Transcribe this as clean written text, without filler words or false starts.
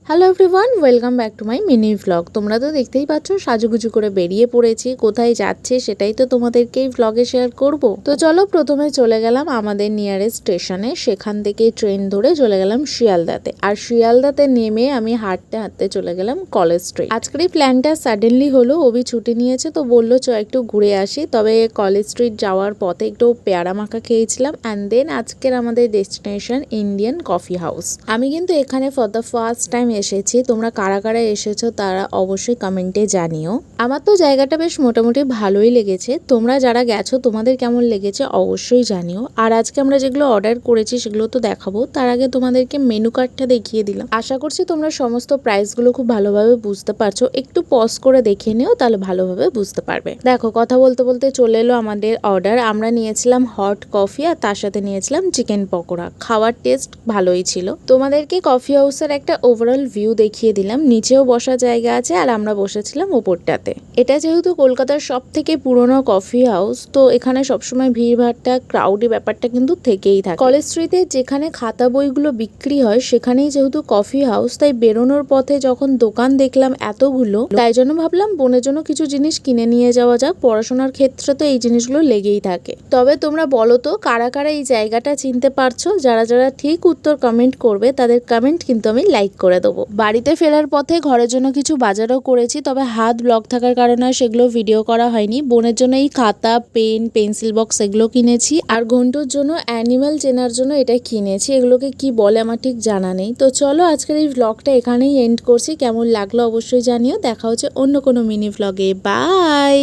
Hello everyone, welcome back to my mini vlog. তোমরা তো দেখতেই পাচ্ছ সাজুগুজু করে বেরিয়ে পড়েছি। কোথায় যাচ্ছে সেটাই তো তোমাদেরকে এই ভ্লগে শেয়ার করব। তো চলো, প্রথমে চলে গেলাম আমাদের নিয়ারেস্ট স্টেশনে। সেখান থেকে ট্রেন ধরে চলে গেলাম শিয়ালদাতে। আর শিয়ালদাতে নেমে আমি হাঁটতে হাঁটতে চলে গেলাম কলেজ স্ট্রিট। আজকের এই প্ল্যানটা সাডেনলি হলো, অভি ছুটি নিয়েছে তো বললো চ একটু ঘুরে আসি। তবে কলেজ স্ট্রিট যাওয়ার পথে একটু পেয়ারা মাখা খেয়েছিলাম। অ্যান্ড দেন আজকের আমাদের ডেস্টিনেশন ইন্ডিয়ান কফি হাউস। আমি কিন্তু এখানে ফর দ্য ফার্স্ট টাইম এসেছি। তোমরা কারা কারা এসেছো তারা অবশ্যই কমেন্টে জানিও। আমার তো জায়গাটা বেশ মোটামুটি ভালোই লেগেছে। তোমরা যারা গেছো তোমাদের কেমন লেগেছে অবশ্যই জানিও। আর আজকে আমরা যেগুলো অর্ডার করেছি সেগুলো তো দেখাবো, তার আগে তোমাদেরকে মেনু কার্ডটা দেখিয়ে দিলাম। আশা করছি তোমরা সমস্ত প্রাইসগুলো খুব ভালোভাবে বুঝতে পারছো। একটু পজ করে দেখে নিও, তাহলে ভালোভাবে বুঝতে পারবে। দেখো, কথা বলতে বলতে চলে এলো আমাদের অর্ডার। আমরা নিয়েছিলাম হট কফি আর তার সাথে নিয়েছিলাম চিকেন পকোড়া। খাওয়ার টেস্ট ভালোই ছিল। তোমাদেরকে কফি হাউসের একটা ওভারঅল ভিউ দেখিয়ে দিলাম। নিচেও বসার জায়গা আছে আর আমরা বসেছিলাম ওপরটাতে। এটা যেহেতু কলকাতার সব থেকে পুরনো কফি হাউস, তো এখানে সবসময় ভিড়ভাড়টা ক্রাউডি ব্যাপারটা কিন্তু থেকেই থাকে। কলেজ স্ট্রিটে যেখানে খাতা বইগুলো বিক্রি হয় সেখানেই যেহেতু কফি হাউস, তাই বেরোনোর পথে যখন দোকান দেখলাম এতগুলো, তাই জন্য ভাবলাম বোনের জন্য কিছু জিনিস কিনে নিয়ে যাওয়া যাক। পড়াশোনার ক্ষেত্রে তো এই জিনিসগুলো লেগেই থাকে। তবে তোমরা বলো তো কারা কারা এই জায়গাটা চিনতে পারছো? যারা যারা ঠিক উত্তর কমেন্ট করবে তাদের কমেন্ট কিন্তু আমি লাইক করে দেবো। বাড়িতে ফেরার পথে ঘরের জন্য কিছু বাজারও করেছি, তবে হাত ব্লক থাকার কারণে সেগুলো ভিডিও করা হয়নি। বোনের জন্য এই খাতা, পেন, পেন্সিল বক্স এগুলো কিনেছি। আর ঘন্টুর জন্য অ্যানিমাল চেনার জন্য এটা কিনেছি। এগুলোকে কি বলে আমার ঠিক জানা নেই। তো চলো, আজকের এই ভ্লগটা এখানেই এন্ড করছি। কেমন লাগলো অবশ্যই জানিও। দেখা হচ্ছে অন্য কোনো মিনি ভ্লগে। বাই।